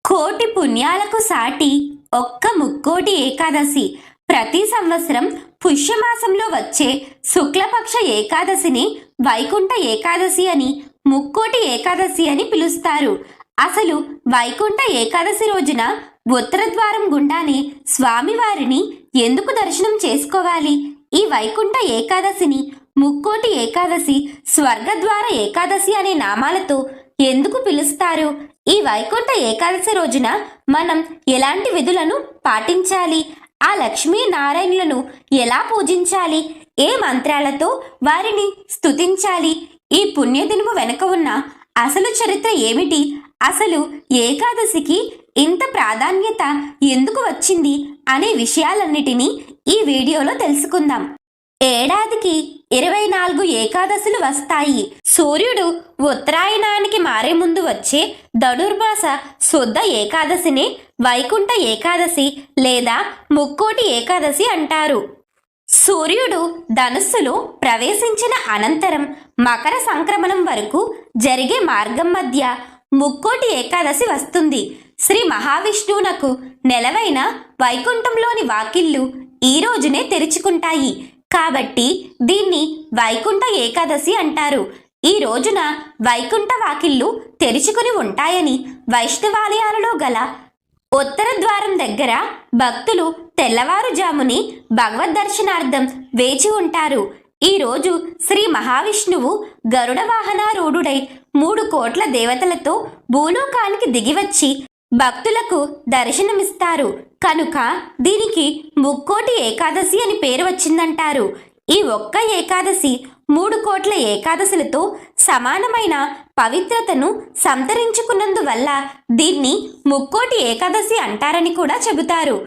కోటి పుణ్యాలకు సాటి ఒక్క ముక్కోటి ఏకాదశి. ప్రతి సంవత్సరం పుష్యమాసంలో వచ్చే శుక్లపక్ష ఏకాదశిని వైకుంఠ ఏకాదశి అని, ముక్కోటి ఏకాదశి అని పిలుస్తారు. అసలు వైకుంఠ ఏకాదశి రోజున ఉత్తర ద్వారం గుండానే స్వామివారిని ఎందుకు దర్శనం చేసుకోవాలి? ఈ వైకుంఠ ఏకాదశిని ముక్కోటి ఏకాదశి, స్వర్గద్వార ఏకాదశి అనే నామాలతో ఎందుకు పిలుస్తారు? ఈ వైకుంఠ ఏకాదశి రోజున మనం ఎలాంటి విధులను పాటించాలి? ఆ లక్ష్మీ నారాయణులను ఎలా పూజించాలి? ఏ మంత్రాలతో వారిని స్తుతించాలి? ఈ పుణ్యదినము వెనుక ఉన్న అసలు చరిత్ర ఏమిటి? అసలు ఏకాదశికి ఇంత ప్రాధాన్యత ఎందుకు వచ్చింది అనే విషయాలన్నిటినీ ఈ వీడియోలో తెలుసుకుందాం. ఏడాదికి 24 ఏకాదశులు వస్తాయి. సూర్యుడు ఉత్తరాయణానికి మారే ముందు వచ్చే ధనుర్మాస శుద్ధ ఏకాదశిని వైకుంఠ ఏకాదశి లేదా ముక్కోటి ఏకాదశి అంటారు. సూర్యుడు ధనుస్సులో ప్రవేశించిన అనంతరం మకర సంక్రమణం వరకు జరిగే మార్గం మధ్య ముక్కోటి ఏకాదశి వస్తుంది. శ్రీ మహావిష్ణువునకు నెలవైన వైకుంఠంలోని వాకిళ్ళు ఈ రోజునే తెరుచుకుంటాయి కాబట్టి దీన్ని వైకుంఠ ఏకాదశి అంటారు. ఈ రోజున వైకుంఠ వాకిళ్ళు తెరుచుకుని ఉంటాయని వైష్ణవాలయాలలో గల ఉత్తర ద్వారం దగ్గర భక్తులు తెల్లవారుజాముని భగవద్ దర్శనార్థం వేచి ఉంటారు. ఈ రోజు శ్రీ మహావిష్ణువు గరుడ వాహనారూఢుడై 3 కోట్ల దేవతలతో భూలోకానికి దిగివచ్చి భక్తులకు దర్శనమిస్తారు కనుక దీనికి ముక్కోటి ఏకాదశి అని పేరు వచ్చిందంటారు. ఈ ఒక్క ఏకాదశి 3 కోట్ల ఏకాదశులతో సమానమైన పవిత్రతను సంతరించుకున్నందువల్ల దీన్ని ముక్కోటి ఏకాదశి అంటారని కూడా చెబుతారు.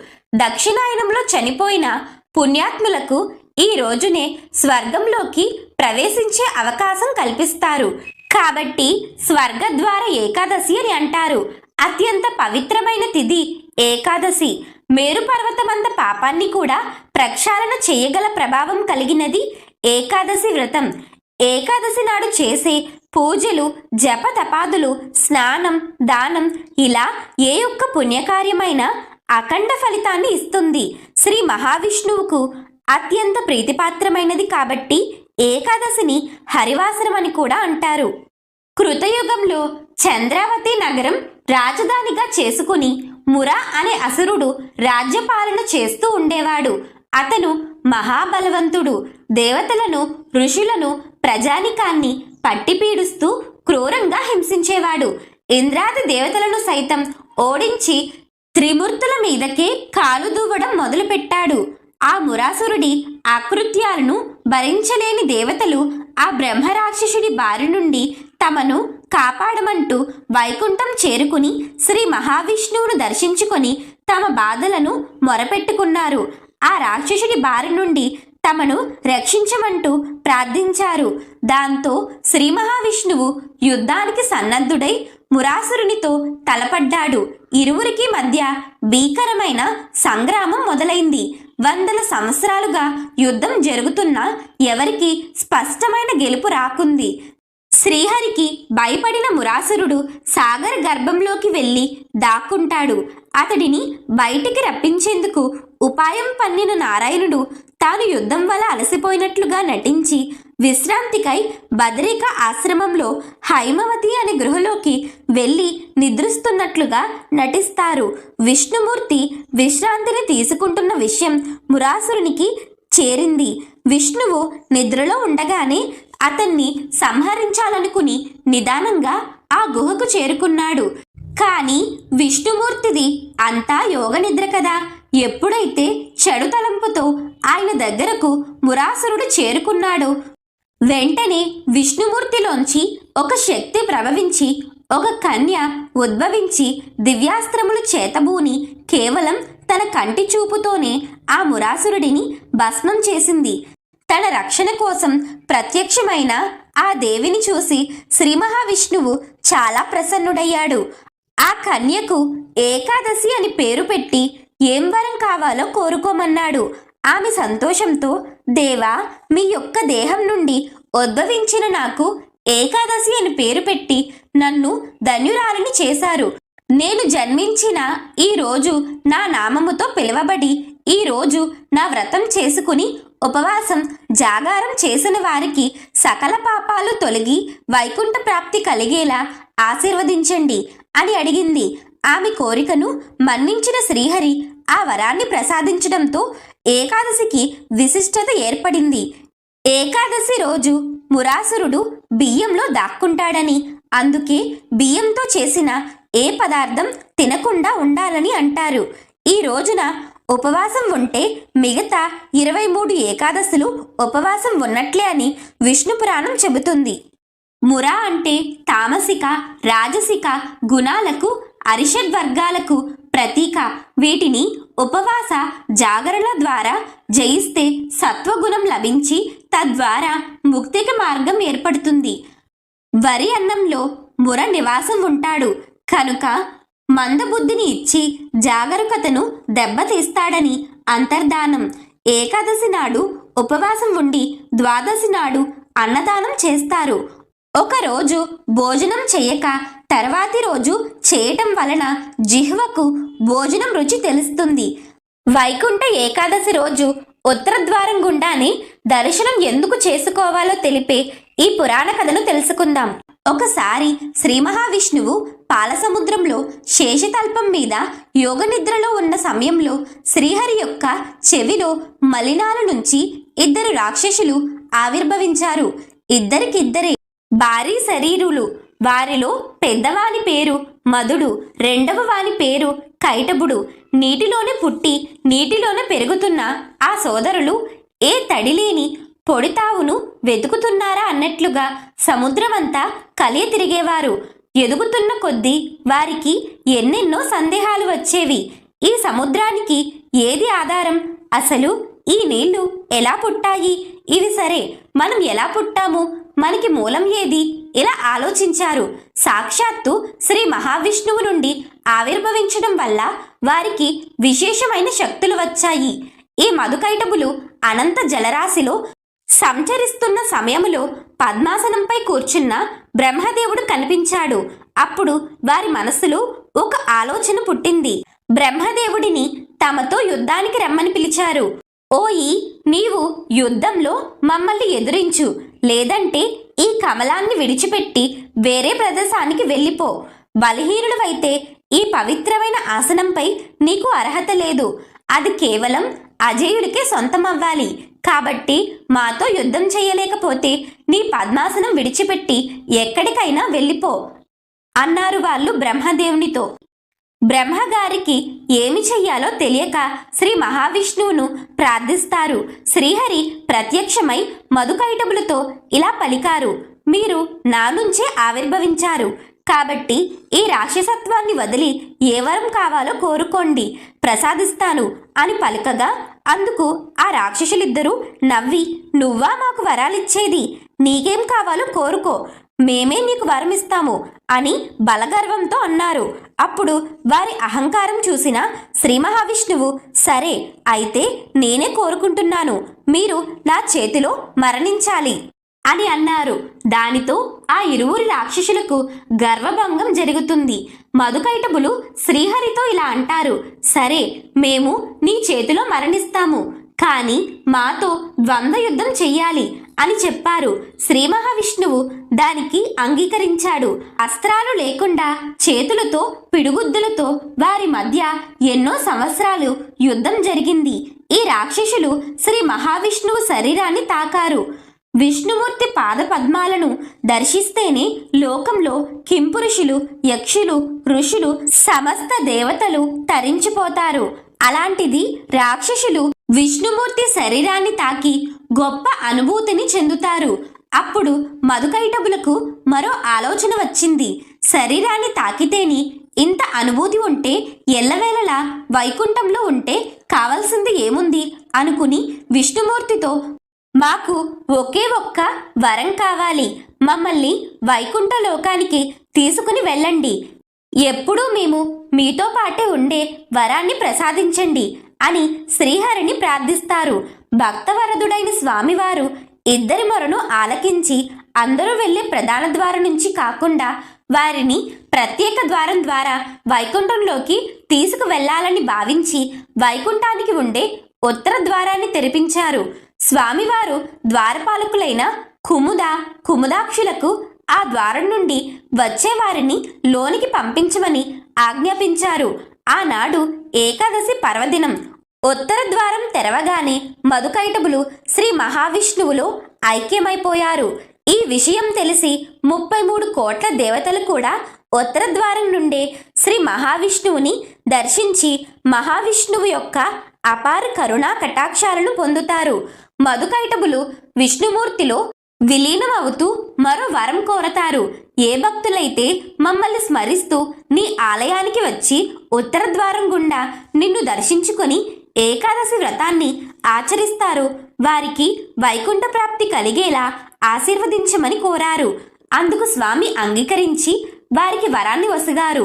దక్షిణాయనంలో చనిపోయిన పుణ్యాత్ములకు ఈ రోజునే స్వర్గంలోకి ప్రవేశించే అవకాశం కల్పిస్తారు కాబట్టి స్వర్గద్వార ఏకాదశి అని అంటారు. అత్యంత పవిత్రమైన తిథి ఏకాదశి. మేరు పర్వతమంత పాపాన్ని కూడా ప్రక్షాళన చేయగల ప్రభావం కలిగినది ఏకాదశి వ్రతం. ఏకాదశి నాడు చేసే పూజలు, జప తపాదులు, స్నానం, దానం ఇలా ఏ ఒక్క పుణ్యకార్యమైనా అఖండ ఫలితాన్ని ఇస్తుంది. శ్రీ మహావిష్ణువుకు అత్యంత ప్రీతిపాత్రమైనది కాబట్టి ఏకాదశిని హరివాసరం అని కూడా అంటారు. కృతయుగంలో చంద్రావతి నగరం రాజధానిగా చేసుకుని మురా అనే అసురుడు రాజ్యపాలన చేస్తూ ఉండేవాడు. అతను మహాబలవంతుడు. దేవతలను, ఋషులను, ప్రజానికాన్ని పట్టిపీడుస్తూ క్రూరంగా హింసించేవాడు. ఇంద్రాది దేవతలను సైతం ఓడించి త్రిమూర్తుల మీదకే కాలు దూవడం మొదలుపెట్టాడు. ఆ మురాసురుడి ఆకృత్యాలను భరించలేని దేవతలు ఆ బ్రహ్మరాక్షసుడి బారి నుండి తమను కాపాడమంటూ వైకుంఠం చేరుకుని శ్రీ మహావిష్ణువును దర్శించుకొని తమ బాధలను మొరపెట్టుకున్నారు. ఆ రాక్షసుడి బారి నుండి తమను రక్షించమంటూ ప్రార్థించారు. దాంతో శ్రీ మహావిష్ణువు యుద్ధానికి సన్నద్ధుడై మురాసురునితో తలపడ్డాడు. ఇరువురికి మధ్య భీకరమైన సంగ్రామం మొదలైంది. వందల సంవత్సరాలుగా యుద్ధం జరుగుతున్నా ఎవరికి స్పష్టమైన గెలుపు రాకుంది. శ్రీహరికి భయపడిన మురాసురుడు సాగర గర్భంలోకి వెళ్ళి దాక్కుంటాడు. అతడిని బయటికి రప్పించేందుకు ఉపాయం పన్నిన నారాయణుడు తాను యుద్ధం వల్ల అలసిపోయినట్లుగా నటించి విశ్రాంతికై బదరిక ఆశ్రమంలో హైమవతి అనే గృహలోకి వెళ్ళి నిద్రిస్తున్నట్లుగా నటిస్తారు. విష్ణుమూర్తి విశ్రాంతిని తీసుకుంటున్న విషయం మురాసురునికి చేరింది. విష్ణువు నిద్రలో ఉండగానే అతన్ని సంహరించాలనుకుని నిదానంగా ఆ గుహకు చేరుకున్నాడు. కానీ విష్ణుమూర్తిది అంతా యోగ నిద్ర కదా. ఎప్పుడైతే చెడు తలంపుతో ఆయన దగ్గరకు మురాసురుడు చేరుకున్నాడో వెంటనే విష్ణుమూర్తిలోంచి ఒక శక్తి ప్రభవించి ఒక కన్య ఉద్భవించి దివ్యాస్త్రములు చేతబూని కేవలం తన కంటి చూపుతోనే ఆ మురాసురుడిని భస్మం చేసింది. తన రక్షణ కోసం ప్రత్యక్షమైన ఆ దేవిని చూసి శ్రీ మహావిష్ణువు చాలా ప్రసన్నుడయ్యాడు. ఆ కన్యకు ఏకాదశి అని పేరు పెట్టి ఏం వరం కావాలో కోరుకోమన్నాడు. ఆమె సంతోషంతో, దేవా, మీ యొక్క దేహం నుండి ఉద్భవించిన నాకు ఏకాదశి అని పేరు పెట్టి నన్ను ధన్యురాలిని చేశారు. నేను జన్మించిన ఈ రోజు నా నామముతో పిలువబడి ఈ రోజు నా వ్రతం చేసుకుని ఉపవాసం జాగారం చేసిన వారికి సకల పాపాలు తొలగి వైకుంఠ ప్రాప్తి కలిగేలా ఆశీర్వదించండి అని అడిగింది. ఆమె కోరికను మన్నించిన శ్రీహరి ఆ వరాన్ని ప్రసాదించడంతో ఏకాదశికి విశిష్టత ఏర్పడింది. ఏకాదశి రోజు మురాసురుడు బియ్యంలో దాక్కుంటాడని, అందుకే బియ్యంతో చేసిన ఏ పదార్థం తినకుండా ఉండాలని అంటారు. ఈ రోజున ఉపవాసం ఉంటే మిగతా 23 ఏకాదశులు ఉపవాసం ఉన్నట్లే అని విష్ణు పురాణం చెబుతుంది. మురా అంటే తామసిక, రాజసిక గుణాలకు, అరిషడ్ వర్గాలకు ప్రతీక. వీటిని ఉపవాస జాగరణల ద్వారా జయిస్తే సత్వగుణం లభించి తద్వారా ముక్తికి మార్గం ఏర్పడుతుంది. వరి అన్నంలో ముర నివాసం ఉంటాడు కనుక మందబుద్ధిని ఇచ్చి జాగరూకతను దెబ్బతీస్తాడని అంతర్ధానం. ఏకాదశి నాడు ఉపవాసం ఉండి ద్వాదశి నాడు అన్నదానం చేస్తారు. ఒకరోజు భోజనం చేయక తర్వాతి రోజు చేయటం వలన జిహ్వకు భోజనం రుచి తెలుస్తుంది. వైకుంఠ ఏకాదశి రోజు ఉత్తరద్వారం గుండానే దర్శనం ఎందుకు చేసుకోవాలో తెలిపే ఈ పురాణ కథను తెలుసుకుందాం. ఒకసారి శ్రీ మహావిష్ణువు పాలసముద్రంలో శేషతల్పం మీద యోగ నిద్రలో ఉన్న సమయంలో శ్రీహరి యొక్క చెవిలో మలినాల నుంచి 2 రాక్షసులు ఆవిర్భవించారు. ఇద్దరికిద్దరే భారీ శరీరులు. వారిలో పెద్దవాని పేరు మధుడు, రెండవ వాని పేరు కైటబుడు. నీటిలోనే పుట్టి నీటిలోనే పెరుగుతున్న ఆ సోదరులు ఏ తడిలేని పొడితావును వెతుకుతున్నారా అన్నట్లుగా సముద్రమంతా కలియ తిరిగేవారు. ఎదుగుతున్న కొద్దీ వారికి ఎన్నెన్నో సందేహాలు వచ్చేవి. ఈ సముద్రానికి ఏది ఆధారం? అసలు ఈ నీళ్లు ఎలా పుట్టాయి? ఇవి సరే, మనం ఎలా పుట్టాము? మనకి మూలం ఏది? ఇలా ఆలోచించారు. సాక్షాత్తు శ్రీ మహావిష్ణువు నుండి ఆవిర్భవించడం వల్ల వారికి విశేషమైన శక్తులు వచ్చాయి. ఈ మధుకైటబులు అనంత జలరాశిలో సంచరిస్తున్న సమయంలో పద్మాసనంపై కూర్చున్న బ్రహ్మదేవుడు కనిపించాడు. అప్పుడు వారి మనసులో ఒక ఆలోచన పుట్టింది. బ్రహ్మదేవుడిని తమతో యుద్ధానికి రమ్మని పిలిచారు. ఓయి, నీవు యుద్ధంలో మమ్మల్ని ఎదురించు, లేదంటే ఈ కమలాన్ని విడిచిపెట్టి వేరే ప్రదేశానికి వెళ్ళిపో. బలహీనుడివైతే ఈ పవిత్రమైన ఆసనంపై నీకు అర్హత లేదు. అది కేవలం అజేయుడికే సొంతమవ్వాలి. కాబట్టి మాతో యుద్ధం చేయలేకపోతే నీ పద్మాసనం విడిచిపెట్టి ఎక్కడికైనా వెళ్ళిపో అన్నారు వాళ్ళు బ్రహ్మదేవునితో. బ్రహ్మగారికి ఏమి చెయ్యాలో తెలియక శ్రీ మహావిష్ణువును ప్రార్థిస్తారు. శ్రీహరి ప్రత్యక్షమై మధుకైటబులతో ఇలా పలికారు. మీరు నా నుంచే ఆవిర్భవించారు కాబట్టి ఈ రాక్షసత్వాన్ని వదిలి ఏ వరం కావాలో కోరుకోండి, ప్రసాదిస్తాను అని పలకగా అందుకు ఆ రాక్షసులిద్దరూ నవ్వి, నువ్వా మాకు వరాలిచ్చేది? నీకేం కావాలో కోరుకో, మేమే నీకు వరమిస్తాము అని బలగర్వంతో అన్నారు. అప్పుడు వారి అహంకారం చూసిన శ్రీ మహావిష్ణువు, సరే అయితే నేనే కోరుకుంటున్నాను, మీరు నా చేతిలో మరణించాలి అని అన్నారు. దానితో ఆ ఇరువురి రాక్షసులకు గర్వభంగం జరుగుతుంది. మధుకైటబులు శ్రీహరితో ఇలా అంటారు, సరే మేము నీ చేతిలో మరణిస్తాము, కానీ మాతో ద్వంద్వ యుద్ధం చెయ్యాలి అని చెప్పారు. శ్రీ మహావిష్ణువు దానికి అంగీకరించాడు. అస్త్రాలు లేకుండా చేతులతో పిడుగుద్దులతో వారి మధ్య ఎన్నో సంవత్సరాలు యుద్ధం జరిగింది. ఈ రాక్షసులు శ్రీ మహావిష్ణువు శరీరాన్ని తాకారు. విష్ణుమూర్తి పాద పద్మాలను దర్శిస్తేనే లోకంలో కింపురుషులు, యక్షులు, ఋషులు, సమస్త దేవతలు తరించిపోతారు. అలాంటిది రాక్షసులు విష్ణుమూర్తి శరీరాన్ని తాకి గొప్ప అనుభూతిని చెందుతారు. అప్పుడు మధుకైటబులకు మరో ఆలోచన వచ్చింది. శరీరాన్ని తాకితేని ఇంత అనుభూతి ఉంటే ఎల్లవేళలా వైకుంఠంలో ఉంటే కావాల్సింది ఏముంది అనుకుని విష్ణుమూర్తితో, మాకు ఒకే ఒక్క వరం కావాలి, మమ్మల్ని వైకుంఠ లోకానికి తీసుకుని వెళ్ళండి, ఎప్పుడూ మేము మీతో పాటే ఉండే వరాన్ని ప్రసాదించండి అని శ్రీహరిని ప్రార్థిస్తారు. భక్తవరదుడైన స్వామివారు ఇద్దరి మొరను ఆలకించి అందరూ వెళ్లే ప్రధాన ద్వారం నుంచి కాకుండా వారిని ప్రత్యేక ద్వారం ద్వారా వైకుంఠంలోకి తీసుకువెళ్లాలని భావించి వైకుంఠానికి ఉండే ఉత్తర ద్వారాన్ని తెరిపించారు. స్వామివారు ద్వారపాలకులైన కుముదాక్షులకు ఆ ద్వారం నుండి వచ్చే వారిని లోనికి పంపించమని ఆజ్ఞాపించారు. ఆనాడు ఏకాదశి పర్వదినం. ఉత్తర ద్వారం తెరవగానే మధుకైటబులు శ్రీ మహావిష్ణువులో ఐక్యమైపోయారు. ఈ విషయం తెలిసి 33 కోట్ల దేవతలు కూడా ఉత్తర ద్వారం నుండే శ్రీ మహావిష్ణువుని దర్శించి మహావిష్ణువు యొక్క అపార కరుణా కటాక్షాలను పొందుతారు. మధుకైటబులు విష్ణుమూర్తిలో విలీనమవుతూ మరో వరం కోరతారు. ఏ భక్తులైతే మమ్మల్ని స్మరిస్తూ నీ ఆలయానికి వచ్చి ఉత్తర ద్వారం గుండా నిన్ను దర్శించుకొని ఏకాదశి వ్రతాన్ని ఆచరిస్తారో వారికి వైకుంఠ ప్రాప్తి కలిగేలా ఆశీర్వదించమని కోరారు. అందుకు స్వామి అంగీకరించి వారికి వరాన్ని వసగారు.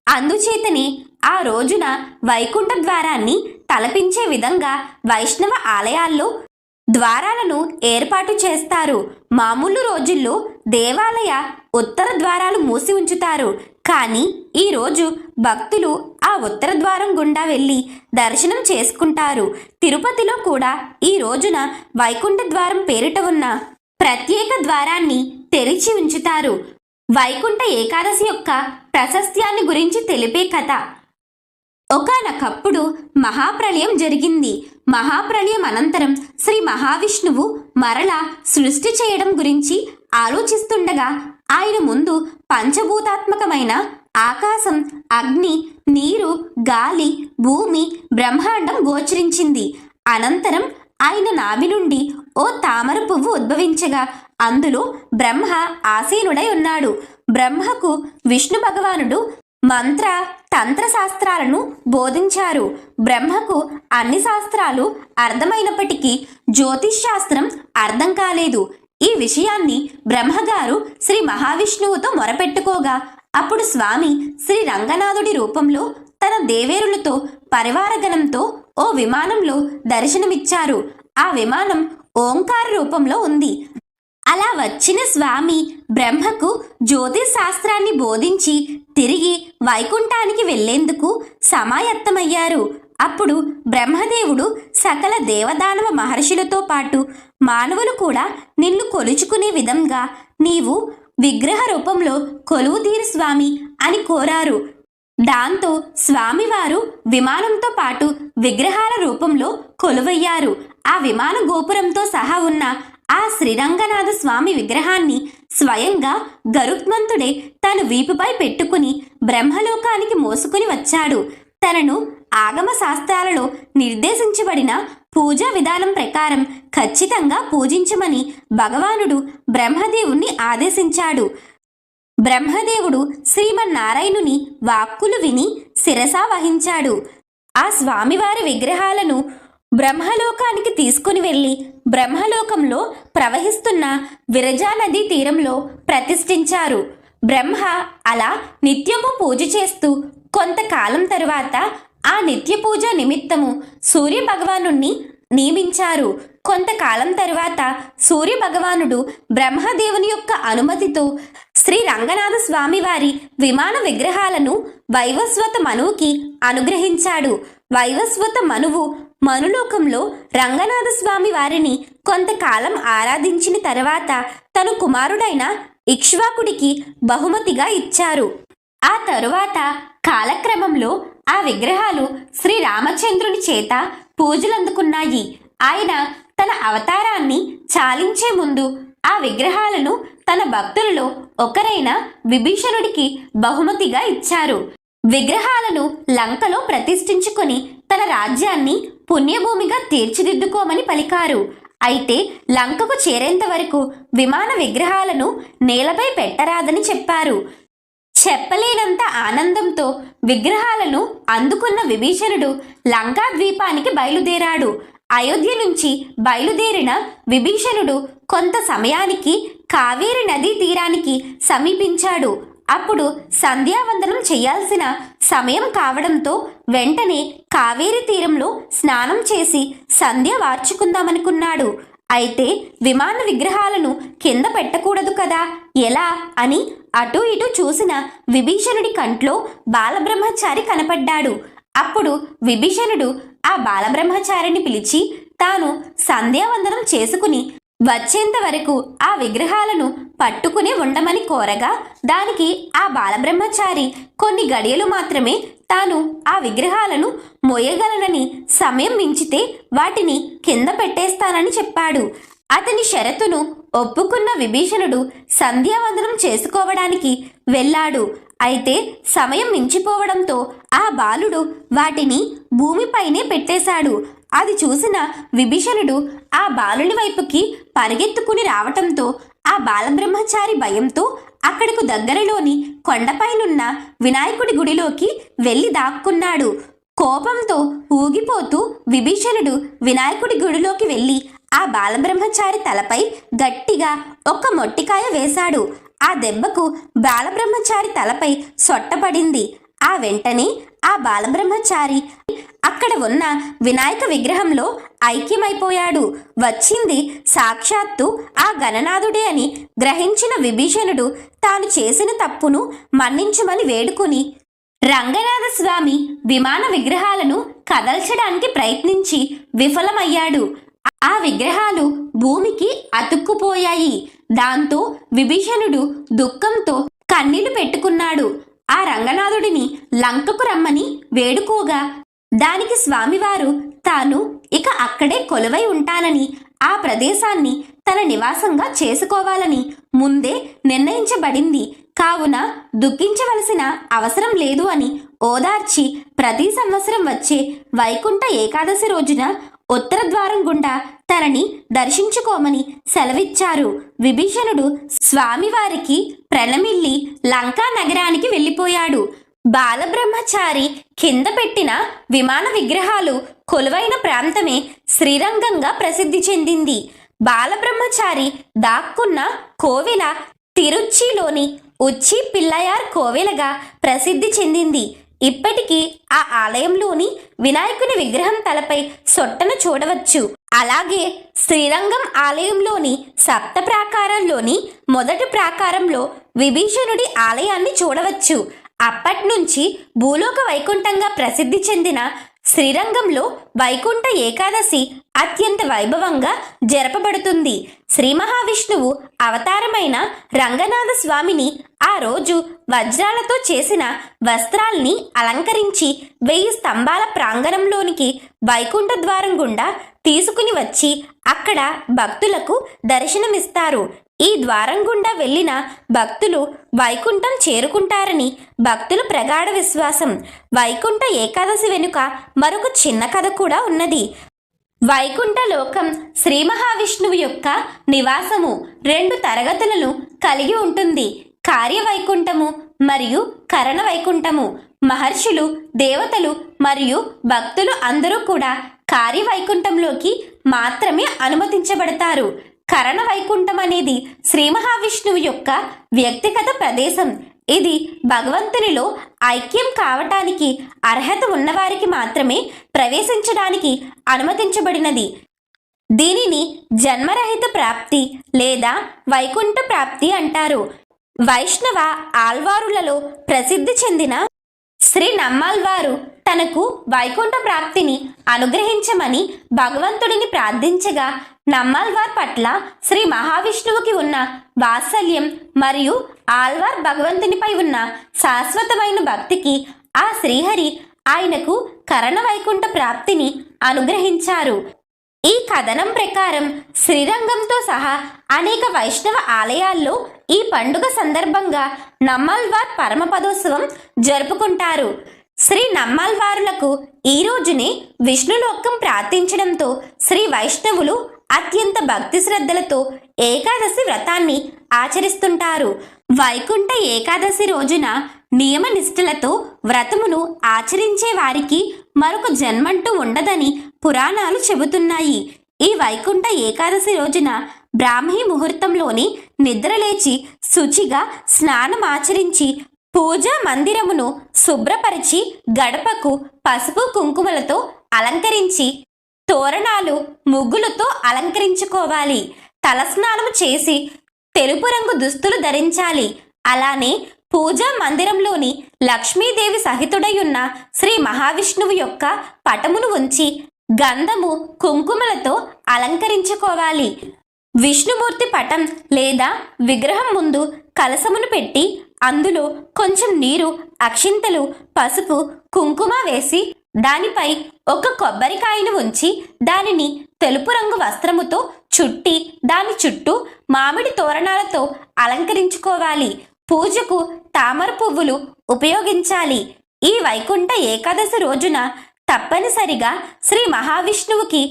అందుచేతనే ఆ రోజున వైకుంఠ ద్వారాన్ని తలపించే విధంగా వైష్ణవ ఆలయాల్లో ద్వారాలను ఏర్పాటు చేస్తారు. మామూలు రోజుల్లో దేవాలయ ఉత్తర ద్వారాలు మూసి ఉంచుతారు. కానీ ఈరోజు భక్తులు ఆ ఉత్తర ద్వారం గుండా వెళ్ళి దర్శనం చేసుకుంటారు. తిరుపతిలో కూడా ఈ రోజున వైకుంఠ ద్వారం పేరిట ఉన్న ప్రత్యేక ద్వారాన్ని తెరిచి ఉంచుతారు. వైకుంఠ ఏకాదశి యొక్క ప్రశస్త్యాన్ని గురించి తెలిపే కథ. ఒకానొకప్పుడు మహాప్రళయం జరిగింది. మహాప్రళయం అనంతరం శ్రీ మహావిష్ణువు మరలా సృష్టి చేయడం గురించి ఆలోచిస్తుండగా ఆయన ముందు పంచభూతాత్మకమైన ఆకాశం, అగ్ని, నీరు, గాలి, భూమి, బ్రహ్మాండం గోచరించింది. అనంతరం ఆయన నాభి నుండి ఓ తామర పువ్వు ఉద్భవించగా అందులో బ్రహ్మ ఆసీనుడై ఉన్నాడు. బ్రహ్మకు విష్ణు భగవానుడు మంత్ర తంత్ర శాస్త్రాలను బోధించారు. బ్రహ్మకు అన్ని శాస్త్రాలు అర్థమైనప్పటికీ జ్యోతిష్ శాస్త్రం అర్థం కాలేదు. ఈ విషయాన్ని బ్రహ్మగారు శ్రీ మహావిష్ణువుతో మొరపెట్టుకోగా అప్పుడు స్వామి శ్రీ రంగనాథుడి రూపంలో తన దేవేరులతో పరివారగణంతో ఓ విమానంలో దర్శనమిచ్చారు. ఆ విమానం ఓంకార రూపంలో ఉంది. అలా వచ్చిన స్వామి బ్రహ్మకు జ్యోతిష్ శాస్త్రాన్ని బోధించి తిరిగి వైకుంఠానికి వెళ్లేందుకు సమాయత్తమయ్యారు. అప్పుడు బ్రహ్మదేవుడు సకల దేవదానవ మహర్షులతో పాటు మానవులు కూడా నిన్ను కొలుచుకునే విధంగా నీవు విగ్రహ రూపంలో కొలువుదీరు స్వామి అని కోరారు. దాంతో స్వామివారు విమానంతో పాటు విగ్రహాల రూపంలో కొలువయ్యారు. ఆ విమాన గోపురంతో సహా ఉన్న ఆ శ్రీరంగనాథ స్వామి విగ్రహాన్ని స్వయంగా గరుత్మంతుడే తన వీపుపై పెట్టుకుని బ్రహ్మలోకానికి మోసుకుని వచ్చాడు. తనను ఆగమ శాస్త్రాలలో నిర్దేశించబడిన పూజా విధానం ప్రకారం ఖచ్చితంగా పూజించమని భగవానుడు బ్రహ్మదేవుణ్ణి ఆదేశించాడు. బ్రహ్మదేవుడు శ్రీమన్నారాయణుని వాక్కులు విని శిరసా వహించాడు. ఆ స్వామివారి విగ్రహాలను బ్రహ్మలోకానికి తీసుకుని వెళ్ళి బ్రహ్మలోకంలో ప్రవహిస్తున్న విరజా నదీ తీరంలో ప్రతిష్ఠించారు. బ్రహ్మ అలా నిత్యము పూజ చేస్తూ కొంతకాలం తరువాత ఆ నిత్య పూజ నిమిత్తము సూర్య భగవానుణ్ణి నియమించారు. కొంతకాలం తరువాత సూర్య భగవానుడు బ్రహ్మదేవుని యొక్క అనుమతితో శ్రీ రంగనాథ స్వామి వారి విమాన విగ్రహాలను వైవస్వత మనువుకి అనుగ్రహించాడు. వైవస్వత మనువు మనులోకంలో రంగనాథ స్వామి వారిని కొంతకాలం ఆరాధించిన తర్వాత తన కుమారుడైన ఇక్ష్వాకుడికి బహుమతిగా ఇచ్చారు. ఆ తరువాత కాలక్రమంలో ఆ విగ్రహాలు శ్రీ రామచంద్రుని చేత పూజలందుకున్నాయి. ఆయన తన అవతారాన్ని చాలించే ముందు ఆ విగ్రహాలను తన భక్తులలో ఒకరైన విభీషణుడికి బహుమతిగా ఇచ్చారు. విగ్రహాలను లంకలో ప్రతిష్ఠించుకొని తన రాజ్యాన్ని పుణ్యభూమిగా తీర్చిదిద్దుకోమని పలికారు. అయితే లంకకు చేరేంత వరకు విమాన విగ్రహాలను నేలపై పెట్టరాదని చెప్పారు. చెప్పలేనంత ఆనందంతో విగ్రహాలను అందుకున్న విభీషణుడు లంకా ద్వీపానికి బయలుదేరాడు. అయోధ్య నుంచి బయలుదేరిన విభీషణుడు కొంత సమయానికి కావేరి నదీ తీరానికి సమీపించాడు. అప్పుడు సంధ్యావందనం చేయాల్సిన సమయం కావడంతో వెంటనే కావేరి తీరంలో స్నానం చేసి సంధ్య వార్చుకుందామనుకున్నాడు. అయితే విమాన విగ్రహాలను కింద పెట్టకూడదు కదా, ఎలా అని అటూ ఇటూ చూసిన విభీషణుడి కంట్లో బాలబ్రహ్మచారి కనపడ్డాడు. అప్పుడు విభీషణుడు ఆ బాలబ్రహ్మచారిని పిలిచి తాను సంధ్యావందనం చేసుకుని వచ్చేంత వరకు ఆ విగ్రహాలను పట్టుకుని ఉండమని కోరగా, దానికి ఆ బాలబ్రహ్మచారి కొన్ని గడియలు మాత్రమే తాను ఆ విగ్రహాలను మోయగలనని, సమయం మించితే వాటిని కింద పెట్టేస్తానని చెప్పాడు. అతని షరతును ఒప్పుకున్న విభీషణుడు సంధ్యావందనం చేసుకోవడానికి వెళ్ళాడు. అయితే సమయం మించిపోవడంతో ఆ బాలుడు వాటిని భూమిపైనే పెట్టేశాడు. అది చూసిన విభీషణుడు ఆ బాలుని వైపుకి పరిగెత్తుకుని రావటంతో ఆ బాలబ్రహ్మచారి భయంతో అక్కడకు దగ్గరలోని కొండపైనున్న వినాయకుడి గుడిలోకి వెళ్ళి దాక్కున్నాడు. కోపంతో ఊగిపోతూ విభీషణుడు వినాయకుడి గుడిలోకి వెళ్ళి ఆ బాలబ్రహ్మచారి తలపై గట్టిగా ఒక్క మొట్టికాయ వేశాడు. ఆ దెబ్బకు బాలబ్రహ్మచారి తలపై సొట్టపడింది. ఆ వెంటనే ఆ బాలబ్రహ్మచారి అక్కడ ఉన్న వినాయక విగ్రహంలో ఐక్యమైపోయాడు. వచ్చింది సాక్షాత్తు ఆ గణనాథుడే అని గ్రహించిన విభీషణుడు తాను చేసిన తప్పును మన్నించమని వేడుకుని రంగనాథ స్వామి విమాన విగ్రహాలను కదల్చడానికి ప్రయత్నించి విఫలమయ్యాడు. ఆ విగ్రహాలు భూమికి అతుక్కుపోయాయి. దాంతో విభీషణుడు దుఃఖంతో కన్నీళ్లు పెట్టుకున్నాడు. ఆ రంగనాథుడిని లంకకు రమ్మని వేడుకోగా, దానికి స్వామివారు తాను ఇక అక్కడే కొలువై ఉంటానని, ఆ ప్రదేశాన్ని తన నివాసంగా చేసుకోవాలని ముందే నిర్ణయించబడింది కావున దుఃఖించవలసిన అవసరం లేదు అని ఓదార్చి ప్రతి సంవత్సరం వచ్చే వైకుంఠ ఏకాదశి రోజున ఉత్తర ద్వారం గుండా తనని దర్శించుకోమని సెలవిచ్చారు. విభీషణుడు స్వామివారికి ప్రణమిల్లి లంకా నగరానికి వెళ్ళిపోయాడు. బాలబ్రహ్మచారి కింద పెట్టిన విమాన విగ్రహాలు కొలువైన ప్రాంతమే శ్రీరంగంగా ప్రసిద్ధి చెందింది. బాలబ్రహ్మచారి దాక్కున్న కోవెల తిరుచ్చిలోని ఉచ్చి పిల్లయార్ కోవెలగా ప్రసిద్ధి చెందింది. ఇప్పటికీ ఆ ఆలయంలోని వినాయకుని విగ్రహం తలపై సొట్టను చూడవచ్చు. అలాగే శ్రీరంగం ఆలయంలోని సప్త ప్రాకారంలోని మొదటి ప్రాకారంలో విభీషణుడి ఆలయాన్ని చూడవచ్చు. అప్పట్నుంచి భూలోక వైకుంఠంగా ప్రసిద్ధి చెందిన శ్రీరంగంలో వైకుంఠ ఏకాదశి అత్యంత వైభవంగా జరపబడుతుంది. శ్రీ మహావిష్ణువు అవతారమైన రంగనాథ స్వామిని ఆ రోజు వజ్రాలతో చేసిన వస్త్రాల్ని అలంకరించి 1000 స్తంభాల ప్రాంగణంలోనికి వైకుంఠ ద్వారం గుండా తీసుకుని వచ్చి అక్కడ భక్తులకు దర్శనమిస్తారు. ఈ ద్వారం గుండా వెళ్ళిన భక్తులు వైకుంఠం చేరుకుంటారని భక్తుల ప్రగాఢ విశ్వాసం. వైకుంఠ ఏకాదశి వెనుక మరొక చిన్న కథ కూడా ఉన్నది. వైకుంఠ లోకం శ్రీ మహావిష్ణువు యొక్క నివాసము 2 తరగతులను కలిగి ఉంటుంది. కార్యవైకుంఠము మరియు కరణ వైకుంఠము. మహర్షులు, దేవతలు మరియు భక్తులు అందరూ కూడా కార్యవైకుంఠంలోకి మాత్రమే అనుమతించబడతారు. కరణ వైకుంఠం అనేది శ్రీ మహావిష్ణువు యొక్క వ్యక్తిగత ప్రదేశం. ఇది భగవంతునిలో ఐక్యం కావటానికి అర్హత ఉన్నవారికి మాత్రమే ప్రవేశించడానికి అనుమతించబడినది. దీనిని జన్మరహిత ప్రాప్తి లేదా వైకుంఠ ప్రాప్తి అంటారు. వైష్ణవ ఆల్వారులలో ప్రసిద్ధి చెందిన శ్రీ నమ్మాల్వారు తనకు వైకుంఠ ప్రాప్తిని అనుగ్రహించమని భగవంతుడిని ప్రార్థించగా, నమ్మాల్వార్ పట్ల శ్రీ మహావిష్ణువుకి ఉన్న వాత్సల్యం మరియు ఆల్వార్ భగవంతునిపై ఉన్న శాశ్వతమైన భక్తికి ఆ శ్రీహరి ఆయనకు కరణ వైకుంఠ ప్రాప్తిని అనుగ్రహించారు. ఈ కథనం ప్రకారం శ్రీరంగంతో సహా అనేక వైష్ణవ ఆలయాల్లో ఈ పండుగ సందర్భంగా నమ్మాల్వార్ పరమపదోత్సవం జరుపుకుంటారు. శ్రీ నమ్మాల్వారులకు ఈ రోజునే విష్ణులోకం ప్రార్థించడంతో శ్రీ వైష్ణవులు అత్యంత భక్తి శ్రద్ధలతో ఏకాదశి వ్రతాన్ని ఆచరిస్తుంటారు. వైకుంఠ ఏకాదశి రోజున నియమ నిష్ఠలతో వ్రతమును ఆచరించే వారికి మరొక జన్మంటూ ఉండదని పురాణాలు చెబుతున్నాయి. ఈ వైకుంఠ ఏకాదశి రోజున బ్రాహ్మీ ముహూర్తంలోని నిద్రలేచి శుచిగా స్నానమాచరించి పూజా మందిరమును శుభ్రపరిచి గడపకు పసుపు కుంకుమలతో అలంకరించి తోరణాలు ముగ్గులతో అలంకరించుకోవాలి. తలస్నానము చేసి తెలుపు రంగు దుస్తులు ధరించాలి. అలానే పూజా మందిరంలోని లక్ష్మీదేవి సహితుడయున్న శ్రీ మహావిష్ణువు యొక్క పటమును ఉంచి గంధము కుంకుమలతో అలంకరించుకోవాలి. విష్ణుమూర్తి పటం లేదా విగ్రహం ముందు కలశమును పెట్టి అందులో కొంచెం నీరు, అక్షింతలు, పసుపు, కుంకుమ వేసి దానిపై ఒక కొబ్బరికాయను ఉంచి దానిని తెలుపు రంగు వస్త్రముతో చుట్టి దాని చుట్టూ మామిడి తోరణాలతో అలంకరించుకోవాలి. పూజకు తామర పువ్వులు ఉపయోగించాలి. ఈ వైకుంఠ ఏకాదశి రోజున తప్పనిసరిగా శ్రీ మహావిష్ణువుకి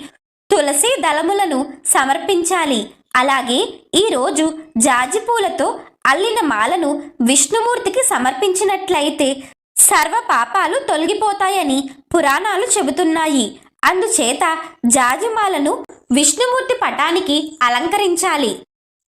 తులసి దళములను సమర్పించాలి. అలాగే ఈరోజు జాజి పూలతో అల్లిన మాలను విష్ణుమూర్తికి సమర్పించినట్లయితే సర్వ పాపాలు తొలగిపోతాయని పురాణాలు చెబుతున్నాయి. అందుచేత జాజిమాలను విష్ణుమూర్తి పటానికి అలంకరించాలి.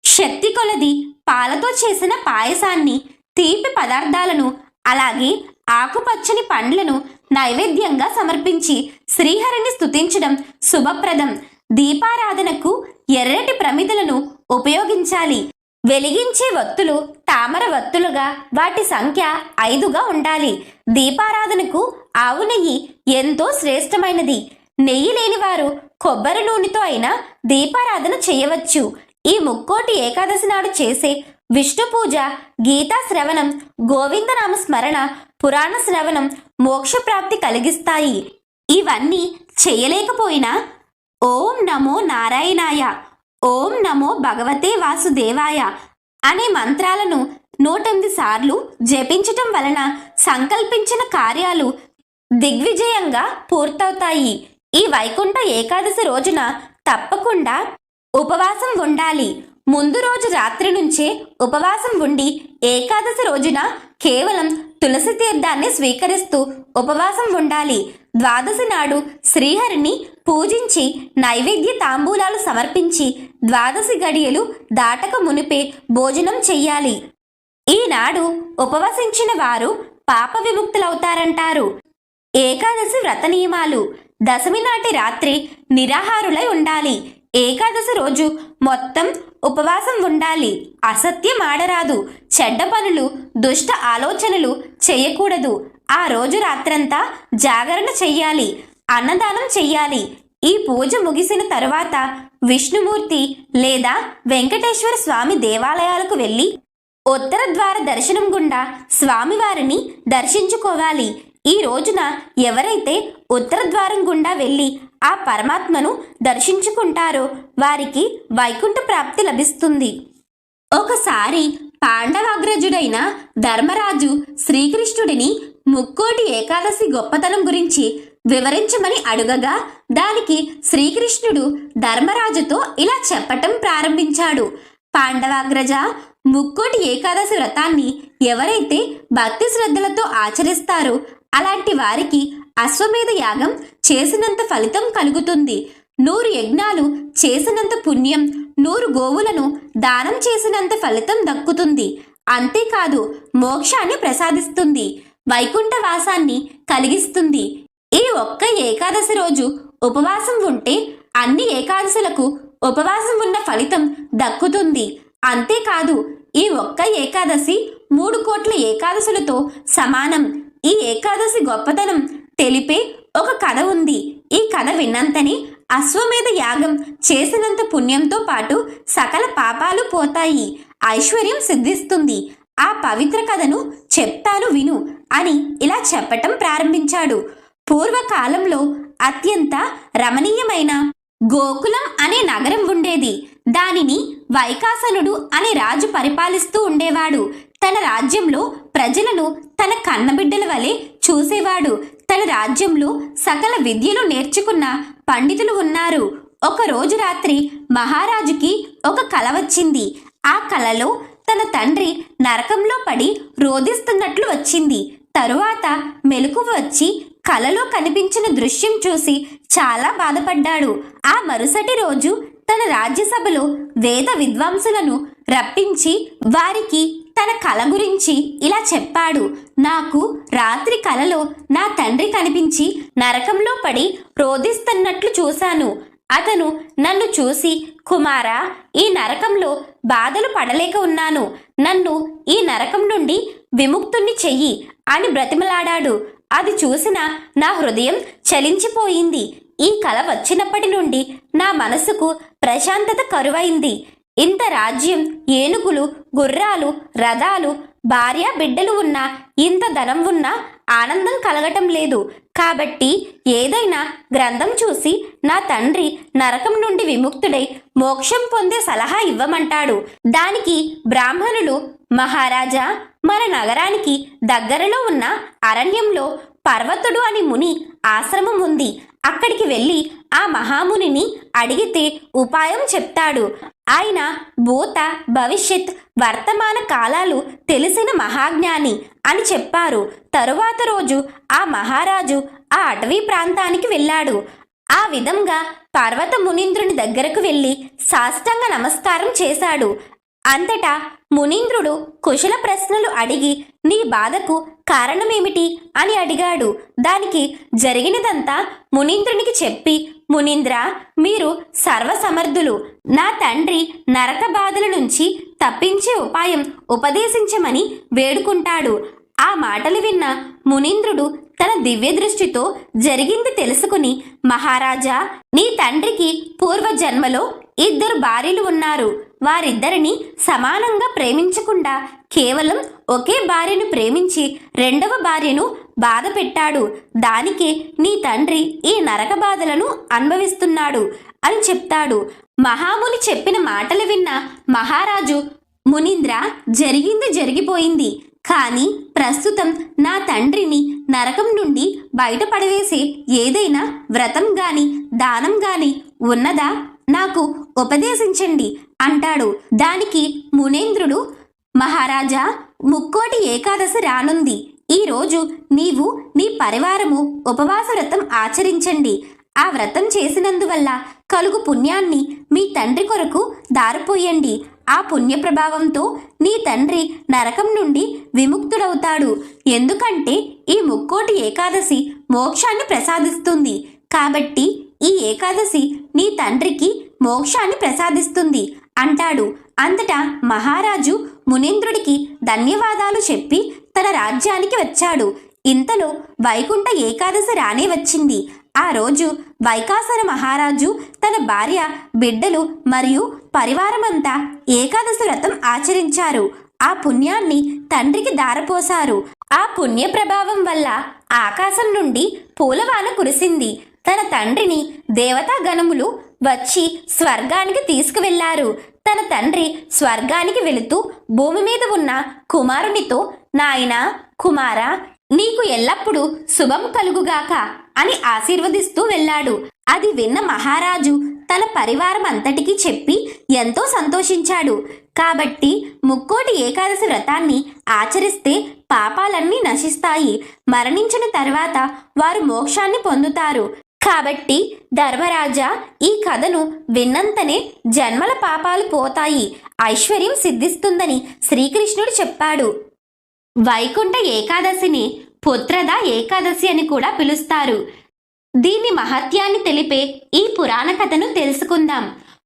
శక్తి కొలది పాలతో చేసిన పాయసాన్ని, తీపి పదార్థాలను, అలాగే ఆకుపచ్చని పండ్లను నైవేద్యంగా సమర్పించి శ్రీహరిని స్తుతించడం శుభప్రదం. దీపారాధనకు ఎర్రటి ప్రమిదలను ఉపయోగించాలి. వెలిగించే వత్తులు తామర వత్తులుగా వాటి సంఖ్య 5గా ఉండాలి. దీపారాధనకు ఆవు నెయ్యి ఎంతో శ్రేష్టమైనది. నెయ్యి లేని వారు కొబ్బరి నూనెతో అయినా దీపారాధన చేయవచ్చు. ఈ ముక్కోటి ఏకాదశి నాడు చేసే విష్ణు పూజ, గీతా శ్రవణం, గోవిందనామ స్మరణ, పురాణ శ్రవణం మోక్షప్రాప్తి కలిగిస్తాయి. ఇవన్నీ చేయలేకపోయినా ఓం నమో నారాయణాయ, ఓం నమో భగవతే వాసుదేవాయ అనే మంత్రాలను 108 సార్లు జపించటం వలన సంకల్పించిన కార్యాలు దిగ్విజయంగా పూర్తవుతాయి. ఈ వైకుంఠ ఏకాదశి రోజున తప్పకుండా ఉపవాసం ఉండాలి. ముందు రోజు రాత్రి నుంచే ఉపవాసం ఉండి ఏకాదశి రోజున కేవలం తులసి తీర్థాన్ని స్వీకరిస్తూ ఉపవాసం ఉండాలి. ద్వాదశి నాడు శ్రీహరిని పూజించి నైవేద్య తాంబూలాలు సమర్పించి ద్వాదశి గడియలు దాటక మునిపే భోజనం చెయ్యాలి. ఈనాడు ఉపవసించిన వారు పాప విముక్తులవుతారంటారు. ఏకాదశి వ్రత నియమాలు: దశమి నాటి రాత్రి నిరాహారులై ఉండాలి. ఏకాదశి రోజు మొత్తం ఉపవాసం ఉండాలి. అసత్యం ఆడరాదు. చెడ్డ పనులు, దుష్ట ఆలోచనలు చేయకూడదు. ఆ రోజు రాత్రంతా జాగరణ చెయ్యాలి. అన్నదానం చెయ్యాలి. ఈ పూజ ముగిసిన తరువాత విష్ణుమూర్తి లేదా వెంకటేశ్వర స్వామి దేవాలయాలకు వెళ్ళి ఉత్తర ద్వార దర్శనం గుండా స్వామివారిని దర్శించుకోవాలి. ఈ రోజున ఎవరైతే ఉత్తర ద్వారం గుండా వెళ్ళి ఆ పరమాత్మను దర్శించుకుంటారో వారికి వైకుంఠ ప్రాప్తి లభిస్తుంది. ఒకసారి పాండవాగ్రజుడైన ధర్మరాజు శ్రీకృష్ణుడిని ముక్కోటి ఏకాదశి గొప్పతనం గురించి వివరించమని అడుగగా దానికి శ్రీకృష్ణుడు ధర్మరాజుతో ఇలా చెప్పటం ప్రారంభించాడు. పాండవాగ్రజ, ముక్కోటి ఏకాదశి వ్రతాన్ని ఎవరైతే భక్తి శ్రద్ధలతో ఆచరిస్తారో అలాంటి వారికి అశ్వమేధ యాగం చేసినంత ఫలితం కలుగుతుంది. 100 యజ్ఞాలు చేసినంత పుణ్యం, 100 గోవులను దానం చేసినంత ఫలితం దక్కుతుంది. అంతేకాదు మోక్షాన్ని ప్రసాదిస్తుంది, వైకుంఠ వాసాన్ని కలిగిస్తుంది. ఈ ఒక్క ఏకాదశి రోజు ఉపవాసం ఉంటే అన్ని ఏకాదశులకు ఉపవాసం ఉన్న ఫలితం దక్కుతుంది. అంతేకాదు ఈ ఒక్క ఏకాదశి 3 కోట్ల ఏకాదశులతో సమానం. ఈ ఏకాదశి గొప్పతనం తెలిపే ఒక కథ ఉంది. ఈ కథ విన్నంతనే అశ్వమేధ యాగం చేసినంత పుణ్యంతో పాటు సకల పాపాలు పోతాయి, ఐశ్వర్యం సిద్ధిస్తుంది. ఆ పవిత్ర కథను చెప్తాను విను అని ఇలా చెప్పటం ప్రారంభించాడు. పూర్వకాలంలో అత్యంత రమణీయమైన గోకులం అనే నగరం ఉండేది. దానిని వైకాసనుడు అనే రాజు పరిపాలిస్తూ ఉండేవాడు. తన రాజ్యంలో ప్రజలను తన కన్నబిడ్డల వలె చూసేవాడు. తన రాజ్యంలో సకల విద్యలు నేర్చుకున్న పండితులు ఉన్నారు. ఒక రోజు రాత్రి మహారాజుకి ఒక కల వచ్చింది. ఆ కలలో తన తండ్రి నరకంలో పడి రోదిస్తున్నట్లు వచ్చింది. తరువాత మెలకువ వచ్చి కలలో కనిపించిన దృశ్యం చూసి చాలా బాధపడ్డాడు. ఆ మరుసటి రోజు తన రాజ్యసభలో వేద విద్వాంసులను రప్పించి వారికి తన కల గురించి ఇలా చెప్పాడు. నాకు రాత్రి కలలో నా తండ్రి కనిపించి నరకంలో పడి రోదిస్తున్నట్లు చూశాను. అతను నన్ను చూసి, కుమారా, ఈ నరకంలో బాధలు పడలేక ఉన్నాను. నన్ను ఈ నరకం నుండి విముక్తుణ్ణి చెయ్యి అని బ్రతిమలాడాడు. అది చూసిన నా హృదయం చలించిపోయింది. ఈ కల వచ్చినప్పటి నుండి నా మనసుకు ప్రశాంతత కరువైంది. ఇంత రాజ్యం, ఏనుగులు, గుర్రాలు, రథాలు, భార్య బిడ్డలు ఉన్నా, ఇంత ధనం ఉన్నా ఆనందం కలగటం లేదు. కాబట్టి ఏదైనా గ్రంథం చూసి నా తండ్రి నరకం నుండి విముక్తుడై మోక్షం పొందే సలహా ఇవ్వమంటాడు. దానికి బ్రాహ్మణులు, మహారాజా, మన నగరానికి దగ్గరలో ఉన్న అరణ్యంలో పర్వతుడు అని ముని ఆశ్రమం ఉంది. అక్కడికి వెళ్ళి ఆ మహామునిని అడిగితే ఉపాయం చెప్తాడు. ఆయన భూత, భవిష్యత్, వర్తమాన కాలాలు తెలిసిన మహాజ్ఞాని అని చెప్పారు. తరువాత రోజు ఆ మహారాజు ఆ అటవీ ప్రాంతానికి వెళ్ళాడు. ఆ విధంగా పర్వత మునీంద్రుని దగ్గరకు వెళ్ళి సాష్టాంగ నమస్కారం చేశాడు. అంతటా మునీంద్రుడు కుశల ప్రశ్నలు అడిగి నీ బాధకు కారణమేమిటి అని అడిగాడు. దానికి జరిగినదంతా మునీంద్రునికి చెప్పి, మునీంద్ర, మీరు సర్వసమర్థులు. నా తండ్రి నరక బాధల నుంచి తప్పించే ఉపాయం ఉపదేశించమని వేడుకుంటాడు. ఆ మాటలు విన్న మునీంద్రుడు తన దివ్య దృష్టితో జరిగింది తెలుసుకుని, మహారాజా, నీ తండ్రికి పూర్వజన్మలో 2 భార్యలు ఉన్నారు. వారిద్దరిని సమానంగా ప్రేమించకుండా కేవలం ఒకే భార్యను ప్రేమించి 2వ భార్యను బాధ పెట్టాడు. దానికే నీ తండ్రి ఈ నరక బాధలను అనుభవిస్తున్నాడు అని చెప్తాడు. మహాముని చెప్పిన మాటలు విన్న మహారాజు, మునీంద్ర, జరిగింది జరిగిపోయింది. కానీ ప్రస్తుతం నా తండ్రిని నరకం నుండి బయటపడవేసే ఏదైనా వ్రతం గాని దానం గాని ఉన్నదా? నాకు ఉపదేశించండి అంటాడు. దానికి మునేంద్రుడు, మహారాజా, ముక్కోటి ఏకాదశి రానుంది. ఈ రోజు నీవు నీ పరివారము ఉపవాస వ్రతం ఆచరించండి. ఆ వ్రతం చేసినందువల్ల కలుగు పుణ్యాన్ని మీ తండ్రి కొరకు దారిపోయండి. ఆ పుణ్య ప్రభావంతో నీ తండ్రి నరకం నుండి విముక్తుడవుతాడు. ఎందుకంటే ఈ ముక్కోటి ఏకాదశి మోక్షాన్ని ప్రసాదిస్తుంది. కాబట్టి ఈ ఏకాదశి నీ తండ్రికి మోక్షాన్ని ప్రసాదిస్తుంది అంటాడు. అంతటా మహారాజు మునీంద్రుడికి ధన్యవాదాలు చెప్పి తన రాజ్యానికి వచ్చాడు. ఇంతలో వైకుంఠ ఏకాదశి రానే వచ్చింది. ఆ రోజు వైకాసన మహారాజు తన భార్య, బిడ్డలు మరియు పరివారమంతా ఏకాదశి వ్రతం ఆచరించారు. ఆ పుణ్యాన్ని తండ్రికి దారపోశారు. ఆ పుణ్య ప్రభావం వల్ల ఆకాశం నుండి పూలవాన కురిసింది. తన తండ్రిని దేవతా గణములు వచ్చి స్వర్గానికి తీసుకువెళ్లారు. తన తండ్రి స్వర్గానికి వెళుతూ భూమి మీద ఉన్న కుమారునితో, నాయనా, కుమారా, నీకు ఎల్లప్పుడూ శుభం కలుగుగాక అని ఆశీర్వదిస్తూ వెళ్ళాడు. అది విన్న మహారాజు తన పరివారం అంతటికీ చెప్పి ఎంతో సంతోషించాడు. కాబట్టి ముక్కోటి ఏకాదశి వ్రతాన్ని ఆచరిస్తే పాపాలన్నీ నశిస్తాయి. మరణించిన తర్వాత వారు మోక్షాన్ని పొందుతారు. కాబట్టి ధర్మరాజా, ఈ కథను విన్నంతనే జన్మల పాపాలు పోతాయి, ఐశ్వర్యం సిద్ధిస్తుందని శ్రీకృష్ణుడు చెప్పాడు. వైకుంఠ ఏకాదశిని పుత్రద ఏకాదశి అని కూడా పిలుస్తారు. దీని మహత్యాన్ని తెలిపే ఈ పురాణ కథను తెలుసుకుందాం.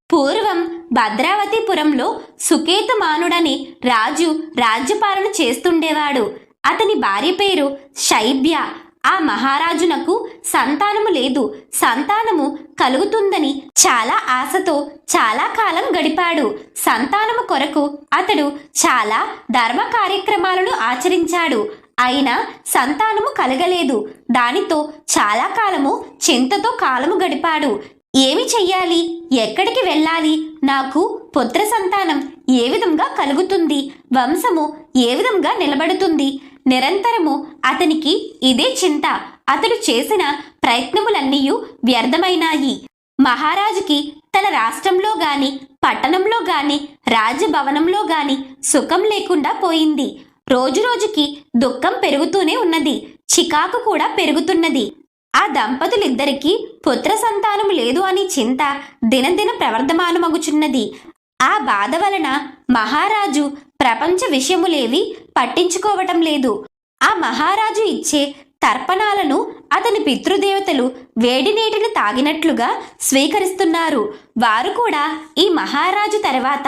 పూర్వం భద్రావతిపురంలో సుకేతుమానుడని రాజు రాజ్యపాలన చేస్తుండేవాడు. అతని భార్య పేరు శైబ్య. ఆ మహారాజునకు సంతానము లేదు. సంతానము కలుగుతుందని చాలా ఆశతో చాలా కాలం గడిపాడు. సంతానము కొరకు అతడు చాలా ధర్మ కార్యక్రమాలను ఆచరించాడు. అయినా సంతానము కలగలేదు. దానితో చాలా కాలము చింతతో కాలము గడిపాడు. ఏమి చెయ్యాలి? ఎక్కడికి వెళ్ళాలి? నాకు పుత్ర సంతానం ఏ విధంగా కలుగుతుంది? వంశము ఏ విధంగా నిలబడుతుంది? నిరంతరము అతనికి ఇదే చింత. అతడు చేసిన ప్రయత్నములన్నీ వ్యర్థమైనాయి. మహారాజుకి తన రాష్ట్రంలో గాని పట్టణంలో గాని రాజభవనంలో గాని సుఖం లేకుండా పోయింది. రోజురోజుకి దుఃఖం పెరుగుతూనే ఉన్నది. చికాకు కూడా పెరుగుతున్నది. ఆ దంపతులిద్దరికీ పుత్ర సంతానం లేదు అని చింత దినదిన ప్రవర్ధమానమగుచున్నది. ఆ బాధ వలన మహారాజు ప్రపంచ విషయములేవి పట్టించుకోవటం లేదు. ఆ మహారాజు ఇచ్చే తర్పణాలను అతని పితృదేవతలు వేడి నీటిని తాగినట్లుగా స్వీకరిస్తున్నారు. వారు కూడా ఈ మహారాజు తర్వాత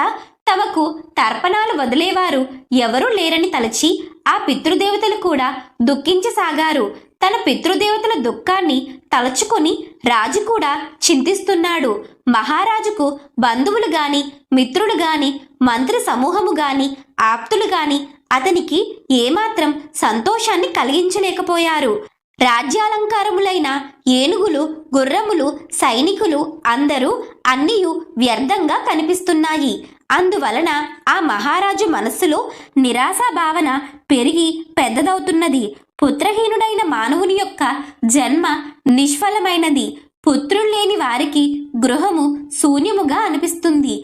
తమకు తర్పణాలు వదిలేవారు ఎవరూ లేరని తలచి ఆ పితృదేవతలు కూడా దుఃఖించసాగారు. తన పితృదేవతల దుఃఖాన్ని తలచుకొని రాజు కూడా చింతిస్తున్నాడు. మహారాజుకు బంధువులు గాని, మిత్రులు గాని, మంత్రి సమూహము గాని, ఆప్తులు గాని అతనికి ఏమాత్రం సంతోషాన్ని కలిగించలేకపోయారు. రాజ్యాలంకారములైన ఏనుగులు, గుర్రములు, సైనికులు అందరూ అన్నియు వ్యర్థంగా కనిపిస్తున్నాయి. అందువలన ఆ మహారాజు మనస్సులో నిరాశా భావన పెరిగి పెద్దదవుతున్నది. పుత్రహీనుడైన మానవుని యొక్క జన్మ నిష్ఫలమైనది. పుత్రులు లేని వారికి గృహము శూన్యముగా అనిపిస్తుంది.